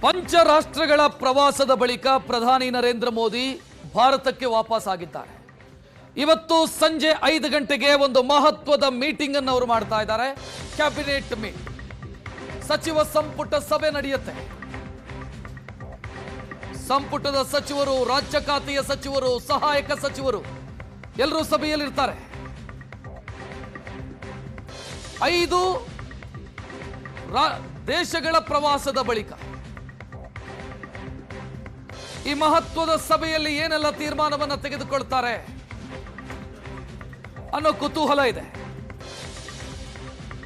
ಪಂಚರಾಷ್ಟ್ರಗಳ ಪ್ರವಾಸದ ಬಳಿಕ ಪ್ರಧಾನಿ ನರೇಂದ್ರ ಮೋದಿ ಭಾರತಕ್ಕೆ ವಾಪಸ್ ಆಗಿದ್ದಾರೆ. ಇವತ್ತು ಸಂಜೆ 5 ಗಂಟೆಗೆ ಒಂದು ಮಹತ್ವದ ಮೀಟಿಂಗ್ ಅನ್ನು ಅವರು ಮಾಡ್ತಾ ಇದ್ದಾರೆ. ಕ್ಯಾಬಿನೆಟ್ ಮೀಟ್, ಸಚಿವ ಸಂಪುಟ ಸಭೆ ನಡೆಯುತ್ತೆ. ಸಂಪುಟದ ಸಚಿವರು, ರಾಜ್ಯ ಖಾತೆಯ ಸಚಿವರು, ಸಹಾಯಕ ಸಚಿವರು ಎಲ್ಲರೂ ಸಭೆಯಲ್ಲಿರ್ತಾರೆ. 5 ದೇಶಗಳ ಪ್ರವಾಸದ ಬಳಿಕ ಈ ಮಹತ್ವದ ಸಭೆಯಲ್ಲಿ ಏನೆಲ್ಲ ತೀರ್ಮಾನವನ್ನು ತೆಗೆದುಕೊಳ್ತಾರೆ ಅನ್ನೋ ಕುತೂಹಲ ಇದೆ.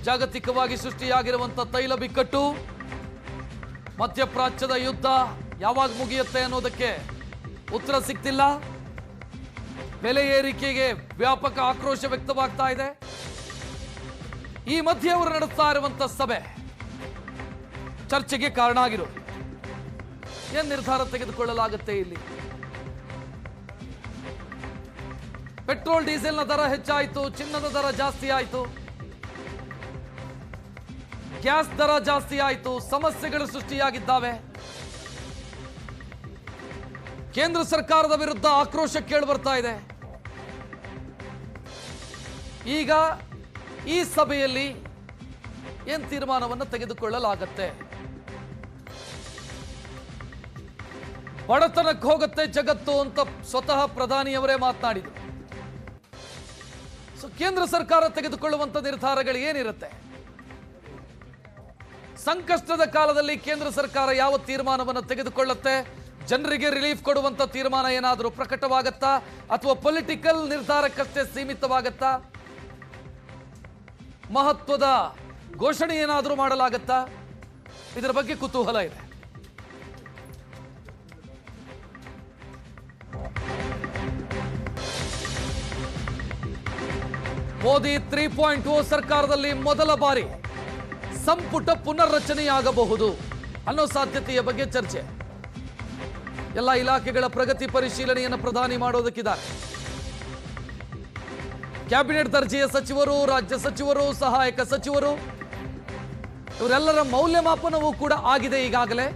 ಜಾಗತಿಕವಾಗಿ ಸೃಷ್ಟಿಯಾಗಿರುವಂತಹ ತೈಲ ಬಿಕ್ಕಟ್ಟು, ಮಧ್ಯಪ್ರಾಚ್ಯದ ಯುದ್ಧ ಯಾವಾಗ ಮುಗಿಯುತ್ತೆ ಅನ್ನೋದಕ್ಕೆ ಉತ್ತರ ಸಿಗ್ತಿಲ್ಲ. ಬೆಲೆ ಏರಿಕೆಗೆ ವ್ಯಾಪಕ ಆಕ್ರೋಶ ವ್ಯಕ್ತವಾಗ್ತಾ ಇದೆ. ಈ ಮಧ್ಯೆ ಅವರು ನಡೆಸ್ತಾ ಇರುವಂತಹ ಸಭೆ ಚರ್ಚೆಗೆ ಕಾರಣ ಆಗಿರೋದು. ಏನ್ ನಿರ್ಧಾರ ತೆಗೆದುಕೊಳ್ಳಲಾಗುತ್ತೆ ಇಲ್ಲಿ? ಪೆಟ್ರೋಲ್ ಡೀಸೆಲ್ನ ದರ ಹೆಚ್ಚಾಯಿತು, ಚಿನ್ನದ ದರ ಜಾಸ್ತಿ ಆಯಿತು, ಗ್ಯಾಸ್ ದರ ಜಾಸ್ತಿ ಆಯಿತು, ಸಮಸ್ಯೆಗಳು ಸೃಷ್ಟಿಯಾಗಿದ್ದಾವೆ. ಕೇಂದ್ರ ಸರ್ಕಾರದ ವಿರುದ್ಧ ಆಕ್ರೋಶ ಕೇಳಿಬರ್ತಾ ಇದೆ. ಈಗ ಈ ಸಭೆಯಲ್ಲಿ ಏನ್ ತೀರ್ಮಾನವನ್ನು ತೆಗೆದುಕೊಳ್ಳಲಾಗತ್ತೆ? ಬಡತನಕ್ಕೆ ಹೋಗುತ್ತೆ ಜಗತ್ತು ಅಂತ ಸ್ವತಃ ಪ್ರಧಾನಿಯವರೇ ಮಾತನಾಡಿದರು. ಕೇಂದ್ರ ಸರ್ಕಾರ ತೆಗೆದುಕೊಳ್ಳುವಂತ ನಿರ್ಧಾರಗಳು ಏನಿರುತ್ತೆ? ಸಂಕಷ್ಟದ ಕಾಲದಲ್ಲಿ ಕೇಂದ್ರ ಸರ್ಕಾರ ಯಾವ ತೀರ್ಮಾನವನ್ನು ತೆಗೆದುಕೊಳ್ಳುತ್ತೆ? ಜನರಿಗೆ ರಿಲೀಫ್ ಕೊಡುವಂತ ತೀರ್ಮಾನ ಏನಾದರೂ ಪ್ರಕಟವಾಗತ್ತಾ ಅಥವಾ ಪೊಲಿಟಿಕಲ್ ನಿರ್ಧಾರಕ್ಕಷ್ಟೇ ಸೀಮಿತವಾಗತ್ತಾ? ಮಹತ್ವದ ಘೋಷಣೆ ಏನಾದರೂ ಮಾಡಲಾಗತ್ತಾ? ಇದರ ಬಗ್ಗೆ ಕುತೂಹಲ ಇದೆ. ಮೋದಿ 3.0 ಸರ್ಕಾರದಲ್ಲಿ ಮೊದಲ ಬಾರಿ ಸಂಪುಟ ಪುನರ್ರಚನೆಯಾಗಬಹುದು ಅನ್ನೋ ಸಾಧ್ಯತೆಯ ಬಗ್ಗೆ ಚರ್ಚೆ. ಎಲ್ಲ ಇಲಾಖೆಗಳ ಪ್ರಗತಿ ಪರಿಶೀಲನೆಯನ್ನು ಪ್ರಧಾನಿ ಮಾಡೋದಕ್ಕಿದ್ದಾರೆ. ಕ್ಯಾಬಿನೆಟ್ ದರ್ಜೆಯ ಸಚಿವರು, ರಾಜ್ಯ ಸಚಿವರು, ಸಹಾಯಕ ಸಚಿವರು ಇವರೆಲ್ಲರ ಮೌಲ್ಯಮಾಪನವೂ ಕೂಡ ಆಗಿದೆ ಈಗಾಗಲೇ.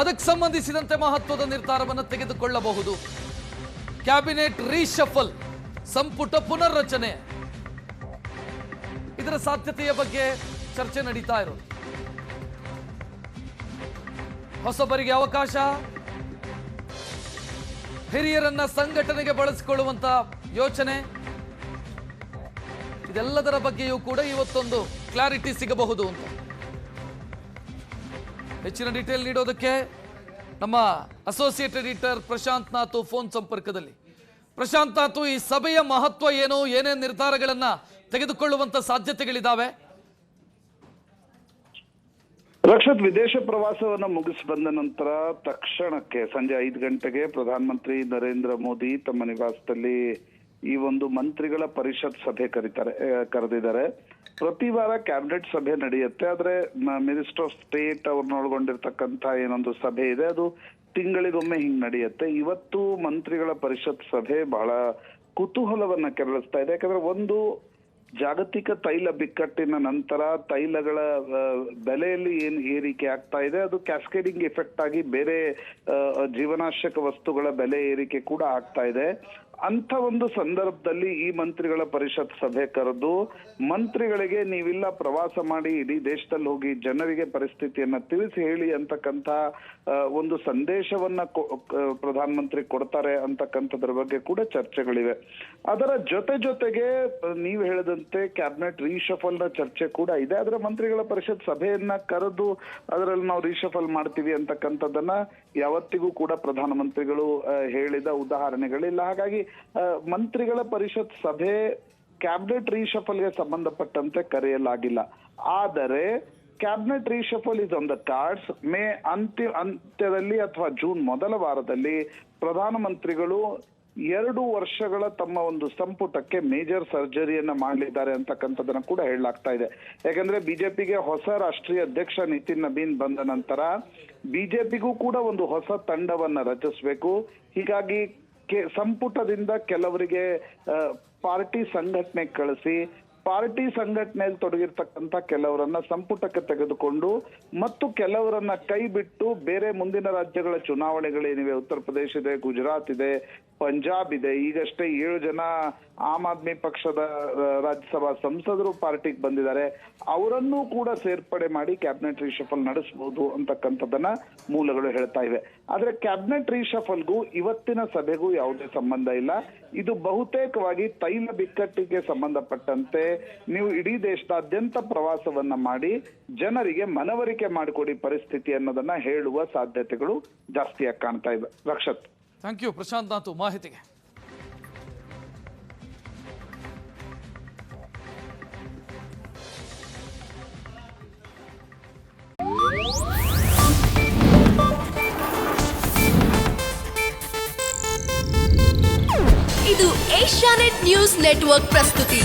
ಅದಕ್ಕೆ ಸಂಬಂಧಿಸಿದಂತೆ ಮಹತ್ವದ ನಿರ್ಧಾರವನ್ನು ತೆಗೆದುಕೊಳ್ಳಬಹುದು. ಕ್ಯಾಬಿನೆಟ್ ರೀಶಫಲ್, ಸಂಪುಟ ಪುನರ್ರಚನೆ, ಇದರ ಸಾಧ್ಯತೆಯ ಬಗ್ಗೆ ಚರ್ಚೆ ನಡೀತಾ ಇರೋದು. ಹೊಸಬರಿಗೆ ಅವಕಾಶ, ಹಿರಿಯರನ್ನ ಸಂಘಟನೆಗೆ ಬಳಸಿಕೊಳ್ಳುವಂತ ಯೋಚನೆ, ಇದೆಲ್ಲದರ ಬಗ್ಗೆಯೂ ಕೂಡ ಇವತ್ತೊಂದು ಕ್ಲಾರಿಟಿ ಸಿಗಬಹುದು ಅಂತ. ಹೆಚ್ಚಿನ ಡೀಟೇಲ್ ನೀಡೋದಕ್ಕೆ ನಮ್ಮ associate editor Prashant Nath phone ಸಂಪರ್ಕದಲ್ಲಿ. ಪ್ರಶಾಂತ್ ನಾಥ್, ಈ ಸಭೆಯ ಮಹತ್ವ ಏನು? ಏನೇನು ನಿರ್ಧಾರಗಳನ್ನ ತೆಗೆದುಕೊಳ್ಳುವಂತ ಸಾಧ್ಯತೆಗಳಿದಾವೆ? ರಕ್ಷತ್, ವಿದೇಶ ಪ್ರವಾಸವನ್ನ ಮುಗಿಸಿ ಬಂದ ನಂತರ ತಕ್ಷಣಕ್ಕೆ ಸಂಜೆ 5 ಗಂಟೆಗೆ ಪ್ರಧಾನಮಂತ್ರಿ ನರೇಂದ್ರ ಮೋದಿ ತಮ್ಮ ನಿವಾಸದಲ್ಲಿ ಈ ಒಂದು ಮಂತ್ರಿಗಳ ಪರಿಷತ್ ಸಭೆ ಕರೆದಿದ್ದಾರೆ. ಪ್ರತಿ ವಾರ ಕ್ಯಾಬಿನೆಟ್ ಸಭೆ ನಡೆಯುತ್ತೆ. ಆದ್ರೆ ಮಿನಿಸ್ಟರ್ ಆಫ್ ಸ್ಟೇಟ್ ಅವ್ರನ್ನ ಒಳಗೊಂಡಿರ್ತಕ್ಕಂಥ ಏನೊಂದು ಸಭೆ ಇದೆ, ಅದು ತಿಂಗಳಿಗೊಮ್ಮೆ ಹಿಂಗ್ ನಡೆಯುತ್ತೆ. ಇವತ್ತು ಮಂತ್ರಿಗಳ ಪರಿಷತ್ ಸಭೆ ಬಹಳ ಕುತೂಹಲವನ್ನ ಕೆರಳಿಸ್ತಾ ಇದೆ. ಯಾಕಂದ್ರೆ ಒಂದು, ಜಾಗತಿಕ ತೈಲ ಬಿಕ್ಕಟ್ಟಿನ ನಂತರ ತೈಲಗಳ ಬೆಲೆಯಲ್ಲಿ ಏನು ಏರಿಕೆ ಆಗ್ತಾ ಇದೆ, ಅದು ಕ್ಯಾಸ್ಕೇಡಿಂಗ್ ಎಫೆಕ್ಟ್ ಆಗಿ ಬೇರೆ ಜೀವನಾವಶ್ಯಕ ವಸ್ತುಗಳ ಬೆಲೆ ಏರಿಕೆ ಕೂಡ ಆಗ್ತಾ ಇದೆ. ಅಂತ ಒಂದು ಸಂದರ್ಭದಲ್ಲಿ ಈ ಮಂತ್ರಿಗಳ ಪರಿಷತ್ ಸಭೆ ಕರೆದು ಮಂತ್ರಿಗಳಿಗೆ ನೀವಿಲ್ಲ ಪ್ರವಾಸ ಮಾಡಿ ಇಡೀ ದೇಶದಲ್ಲಿ ಹೋಗಿ ಜನರಿಗೆ ಪರಿಸ್ಥಿತಿಯನ್ನ ತಿಳಿಸಿ ಹೇಳಿ ಅಂತಕ್ಕಂಥ ಒಂದು ಸಂದೇಶವನ್ನ ಪ್ರಧಾನಮಂತ್ರಿ ಕೊಡ್ತಾರೆ ಅಂತಕ್ಕಂಥದ್ರ ಬಗ್ಗೆ ಕೂಡ ಚರ್ಚೆಗಳಿವೆ. ಅದರ ಜೊತೆಗೆ ನೀವು ಹೇಳಿದಂತೆ ಕ್ಯಾಬಿನೆಟ್ ರೀಶಫಲ್ ನ ಚರ್ಚೆ ಕೂಡ ಇದೆ. ಆದ್ರೆ ಮಂತ್ರಿಗಳ ಪರಿಷತ್ ಸಭೆಯನ್ನ ಕರೆದು ಅದರಲ್ಲಿ ನಾವು ರೀಶಫಲ್ ಮಾಡ್ತೀವಿ ಅಂತಕ್ಕಂಥದ್ದನ್ನ ಯಾವತ್ತಿಗೂ ಕೂಡ ಪ್ರಧಾನಮಂತ್ರಿಗಳು ಹೇಳಿದ ಉದಾಹರಣೆಗಳಿಲ್ಲ. ಹಾಗಾಗಿ ಮಂತ್ರಿಗಳ ಪರಿಷತ್ ಸಭೆ ಕ್ಯಾಬಿನೆಟ್ ರೀಶಫಲ್ಗೆ ಸಂಬಂಧಪಟ್ಟಂತೆ ಕರೆಯಲಾಗಿಲ್ಲ. ಆದರೆ cabinet reshuffle is on the cards. May ಅಂತ್ಯದಲ್ಲಿ ಅಥವಾ ಜೂನ್ ಮೊದಲ ವಾರದಲ್ಲಿ ಪ್ರಧಾನಮಂತ್ರಿಗಳು 2 ವರ್ಷಗಳ ತಮ್ಮ ಒಂದು ಸಂಪುಟಕ್ಕೆ ಮೇಜರ್ ಸರ್ಜರಿಯನ್ನ ಮಾಡಲಿದ್ದಾರೆ ಅಂತಕ್ಕಂಥದ್ದನ್ನ ಕೂಡ ಹೇಳಲಾಗ್ತಾ ಇದೆ. ಯಾಕಂದ್ರೆ ಬಿಜೆಪಿಗೆ ಹೊಸ ರಾಷ್ಟ್ರೀಯ ಅಧ್ಯಕ್ಷ ನಿತಿನ್ ನಬೀನ್ ಬಂದ ನಂತರ ಬಿಜೆಪಿಗೂ ಕೂಡ ಒಂದು ಹೊಸ ತಂಡವನ್ನ ರಚಿಸಬೇಕು. ಹೀಗಾಗಿ ಸಂಪುಟದಿಂದ ಕೆಲವರಿಗೆ ಪಾರ್ಟಿ ಸಂಘಟನೆ ಕಳಿಸಿ ಪಾರ್ಟಿ ಸಂಘಟನೆಯಲ್ಲಿ ತೊಡಗಿರ್ತಕ್ಕಂಥ ಕೆಲವರನ್ನ ಸಂಪುಟಕ್ಕೆ ತೆಗೆದುಕೊಂಡು ಮತ್ತು ಕೆಲವರನ್ನ ಕೈ ಬಿಟ್ಟು ಬೇರೆ ಮುಂದಿನ ರಾಜ್ಯಗಳ ಚುನಾವಣೆಗಳೇನಿವೆ, ಉತ್ತರ ಪ್ರದೇಶ ಇದೆ, ಗುಜರಾತ್ ಇದೆ, ಪಂಜಾಬ್ ಇದೆ, ಈಗಷ್ಟೇ 7 ಜನ ಆಮ್ ಆದ್ಮಿ ಪಕ್ಷದ ರಾಜ್ಯಸಭಾ ಸಂಸದರು ಪಾರ್ಟಿಗೆ ಬಂದಿದ್ದಾರೆ, ಅವರನ್ನೂ ಕೂಡ ಸೇರ್ಪಡೆ ಮಾಡಿ ಕ್ಯಾಬಿನೆಟ್ ರೀಶಫಲ್ ನಡೆಸಬಹುದು ಅಂತಕ್ಕಂಥದ್ದನ್ನ ಮೂಲಗಳು ಹೇಳ್ತಾ ಇವೆ. ಆದ್ರೆ ಕ್ಯಾಬಿನೆಟ್ ರೀಶಫಲ್ಗೂ ಇವತ್ತಿನ ಸಭೆಗೂ ಯಾವುದೇ ಸಂಬಂಧ ಇಲ್ಲ. ಇದು ಬಹುತೇಕವಾಗಿ ತೈಲ ಬಿಕ್ಕಟ್ಟಿಗೆ ಸಂಬಂಧಪಟ್ಟಂತೆ ನೀವು ಇಡೀ ದೇಶದಾದ್ಯಂತ ಪ್ರವಾಸವನ್ನ ಮಾಡಿ ಜನರಿಗೆ ಮನವರಿಕೆ ಮಾಡಿಕೊಡಿ ಪರಿಸ್ಥಿತಿ ಅನ್ನೋದನ್ನ ಹೇಳುವ ಸಾಧ್ಯತೆಗಳು ಜಾಸ್ತಿಯಾಗಿ ಕಾಣ್ತಾ ಇವೆ. ರಕ್ಷತ್, ಥ್ಯಾಂಕ್ ಯು ಪ್ರಶಾಂತ್ ನಾಥು ಮಾಹಿತಿಗೆ. ಇದು ಏಷ್ಯಾನೆಟ್ ನ್ಯೂಸ್ ನೆಟ್ವರ್ಕ್ ಪ್ರಸ್ತುತಿ.